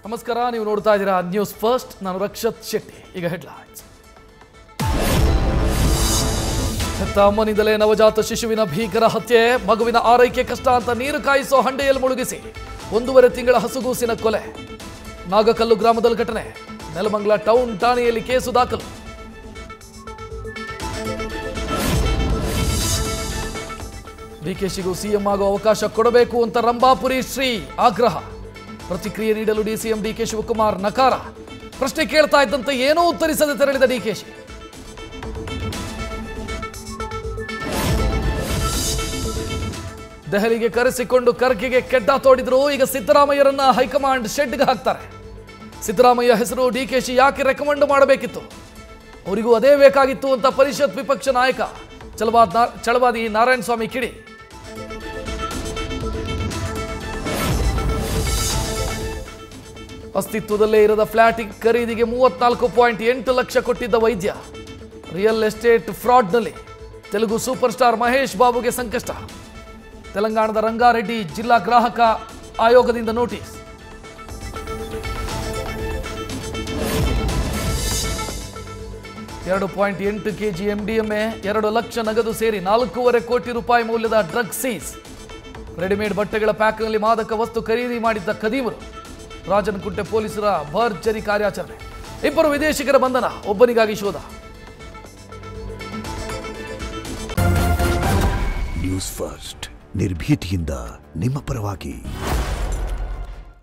ನಮಸ್ಕಾರ, ನೀವು ನೋಡ್ತಾ ಇದ್ದೀರಾ ನ್ಯೂಸ್ ಫಸ್ಟ್. ನಾನು ರಕ್ಷತ್ ಶೆಟ್ಟಿ. ಈಗ ಹೆಡ್ಲೈನ್ಸ್. ಹೆತ್ತ ಅಮ್ಮನಿಂದಲೇ ನವಜಾತ ಶಿಶುವಿನ ಭೀಕರ ಹತ್ಯೆ. ಮಗುವಿನ ಆರೈಕೆ ಕಷ್ಟ ಅಂತ ನೀರು ಕಾಯಿಸೋ ಹಂಡೆಯಲ್ಲಿ ಮುಳುಗಿಸಿ 1.5 ತಿಂಗಳ ಹಸುಗೂಸಿನ ಕೊಲೆ. ನಾಗಕಲ್ಲು ಗ್ರಾಮದಲ್ಲಿ ಘಟನೆ. ನೆಲಮಂಗಲ ಟೌನ್ ಠಾಣೆಯಲ್ಲಿ ಕೇಸು ದಾಖಲು. ಡಿಕೆಶಿಗೂ ಸಿಎಂ ಆಗೋ ಅವಕಾಶ ಕೊಡಬೇಕು ಅಂತ ರಂಭಾಪುರಿ ಶ್ರೀ ಆಗ್ರಹ. ಪ್ರತಿಕ್ರಿಯೆ ನೀಡಲು ಡಿಸಿಎಂ ಡಿಕೆ ಶಿವಕುಮಾರ್ ನಕಾರ. ಪ್ರಶ್ನೆ ಕೇಳ್ತಾ ಇದ್ದಂತೆ ಏನೂ ಉತ್ತರಿಸದೆ ತೆರಳಿದ ಡಿಕೆಶಿ. ದೆಹಲಿಗೆ ಕರೆಸಿಕೊಂಡು ಖರ್ಗೆಗೆ ಕೆಡ್ಡ ತೋಡಿದ್ರು. ಈಗ ಸಿದ್ದರಾಮಯ್ಯರನ್ನ ಹೈಕಮಾಂಡ್ ಶೆಡ್ಗೆ ಹಾಕ್ತಾರೆ. ಸಿದ್ದರಾಮಯ್ಯ ಹೆಸರು ಡಿಕೆಶಿ ಯಾಕೆ ರೆಕಮೆಂಡ್ ಮಾಡಬೇಕಿತ್ತು? ಅವರಿಗೂ ಅದೇ ಬೇಕಾಗಿತ್ತು ಅಂತ ಪರಿಷತ್ ವಿಪಕ್ಷ ನಾಯಕ ಚಳವಾದಿ ನಾರಾಯಣ ಸ್ವಾಮಿ ಕಿಡಿ. ಅಸ್ತಿತ್ವದಲ್ಲೇ ಇರದ ಫ್ಲಾಟ್ ಖರೀದಿಗೆ 34.8 ಲಕ್ಷ ಕೊಟ್ಟಿದ್ದ ವೈದ್ಯ. ರಿಯಲ್ ಎಸ್ಟೇಟ್ ಫ್ರಾಡ್ನಲ್ಲಿ ತೆಲುಗು ಸೂಪರ್ ಸ್ಟಾರ್ ಮಹೇಶ್ ಬಾಬುಗೆ ಸಂಕಷ್ಟ. ತೆಲಂಗಾಣದ ರಂಗಾರೆಡ್ಡಿ ಜಿಲ್ಲಾ ಗ್ರಾಹಕ ಆಯೋಗದಿಂದ ನೋಟಿಸ್. $2.8 kg MDMA, 2 ಲಕ್ಷ ನಗದು ಸೇರಿ 4.5 ಕೋಟಿ ರೂಪಾಯಿ ಮೌಲ್ಯದ ಡ್ರಗ್ ಸೀಸ್. ರೆಡಿಮೇಡ್ ಬಟ್ಟೆಗಳ ಪ್ಯಾಕ್ನಲ್ಲಿ ಮಾದಕ ವಸ್ತು ಖರೀದಿ ಮಾಡಿದ್ದ ಖದೀಮರು. ರಾಜನಕುಂಟೆ ಪೊಲೀಸರ ಭರ್ಜರಿ ಕಾರ್ಯಾಚರಣೆ. 2 ವಿದೇಶಿಗರ ಬಂಧನ, ಒಬ್ಬನಿಗಾಗಿ ಶೋಧ. ನ್ಯೂಸ್ ಫಸ್ಟ್, ನಿರ್ಭೀತಿಯಿಂದ ನಿಮ್ಮ ಪರವಾಗಿ.